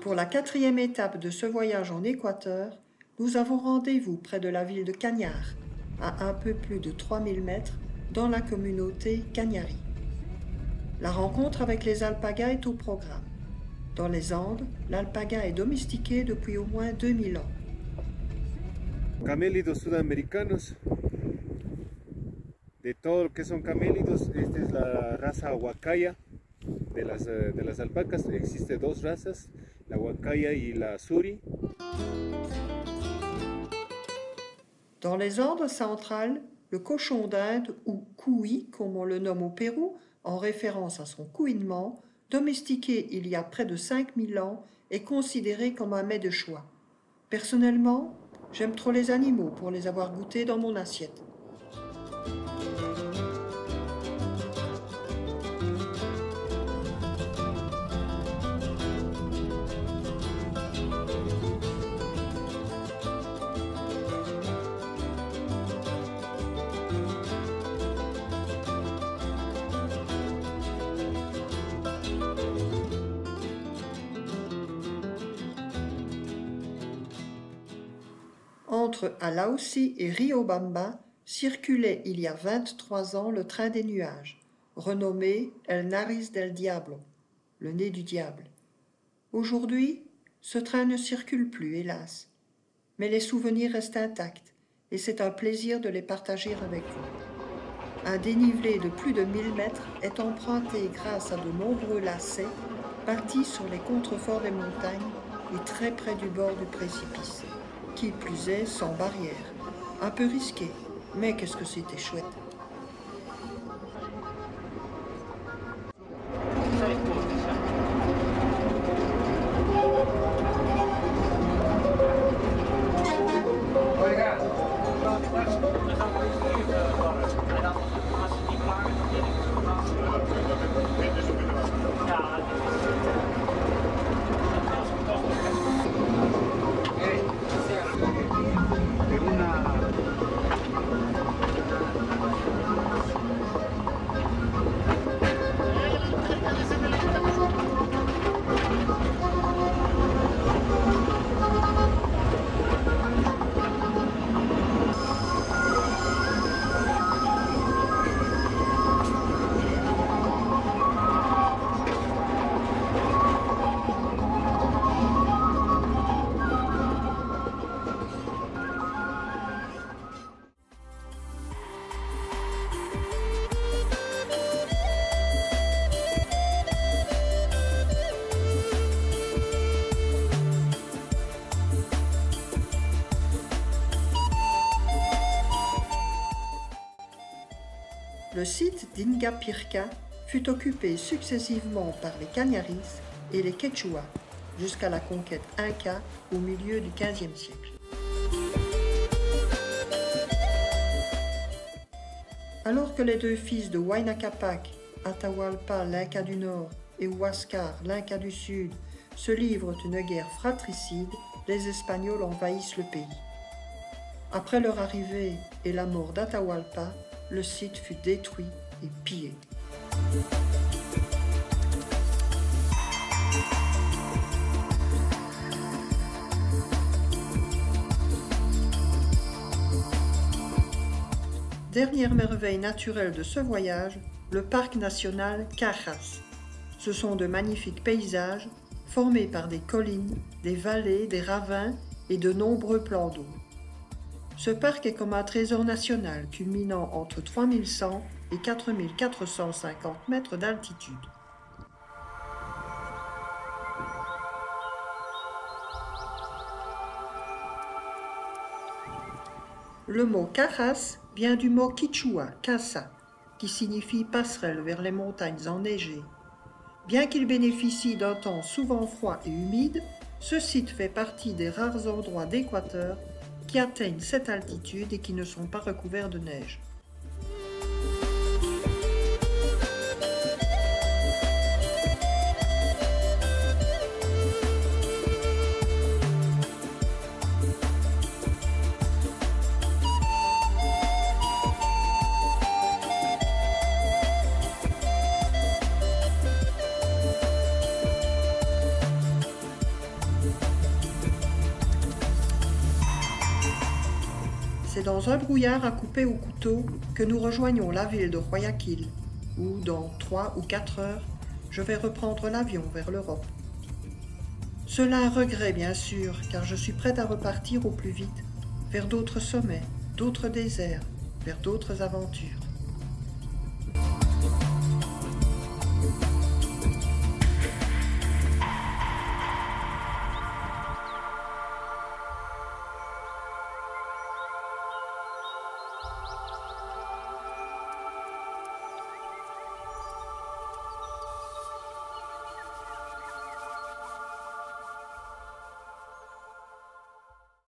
Pour la 4e étape de ce voyage en Équateur, nous avons rendez-vous près de la ville de Cañar, à un peu plus de 3000 mètres, dans la communauté Cañari. La rencontre avec les alpagas est au programme. Dans les Andes, l'alpaga est domestiqué depuis au moins 2000 ans. Camélidos sudamericanos. De todo lo que son camélidos, esta es la raza huacaya de las alpacas. Existen dos razas, la huacaya y la suri. Dans les Andes centrales, le cochon d'Inde, ou cuy comme on le nomme au Pérou, en référence à son couinement, domestiqué il y a près de 5000 ans, est considéré comme un mets de choix. Personnellement, j'aime trop les animaux pour les avoir goûtés dans mon assiette. Entre Alaussi et Riobamba circulait il y a 23 ans le train des nuages, renommé El Nariz del Diablo, le nez du diable. Aujourd'hui, ce train ne circule plus, hélas, mais les souvenirs restent intacts et c'est un plaisir de les partager avec vous. Un dénivelé de plus de 1000 mètres est emprunté grâce à de nombreux lacets bâtis sur les contreforts des montagnes et très près du bord du précipice. Qui plus est, sans barrière. Un peu risqué, mais qu'est-ce que c'était chouette. Le site d'Ingapirca fut occupé successivement par les Cañaris et les Quechua jusqu'à la conquête inca au milieu du XVe siècle. Alors que les deux fils de Huayna Capac, Atahualpa l'Inca du Nord et Huáscar l'Inca du Sud, se livrent une guerre fratricide, les Espagnols envahissent le pays. Après leur arrivée et la mort d'Atahualpa, le site fut détruit et pillé. Dernière merveille naturelle de ce voyage, le parc national Cajas. Ce sont de magnifiques paysages formés par des collines, des vallées, des ravins et de nombreux plans d'eau. Ce parc est comme un trésor national culminant entre 3100 et 4450 mètres d'altitude. Le mot Cajas vient du mot quichua, casa, qui signifie passerelle vers les montagnes enneigées. Bien qu'il bénéficie d'un temps souvent froid et humide, ce site fait partie des rares endroits d'Équateur qui atteignent cette altitude et qui ne sont pas recouverts de neige. dans un brouillard à couper au couteau que nous rejoignons la ville de Guayaquil, où dans 3 ou 4 heures, je vais reprendre l'avion vers l'Europe. Cela un regret bien sûr, car je suis prête à repartir au plus vite, vers d'autres sommets, d'autres déserts, vers d'autres aventures.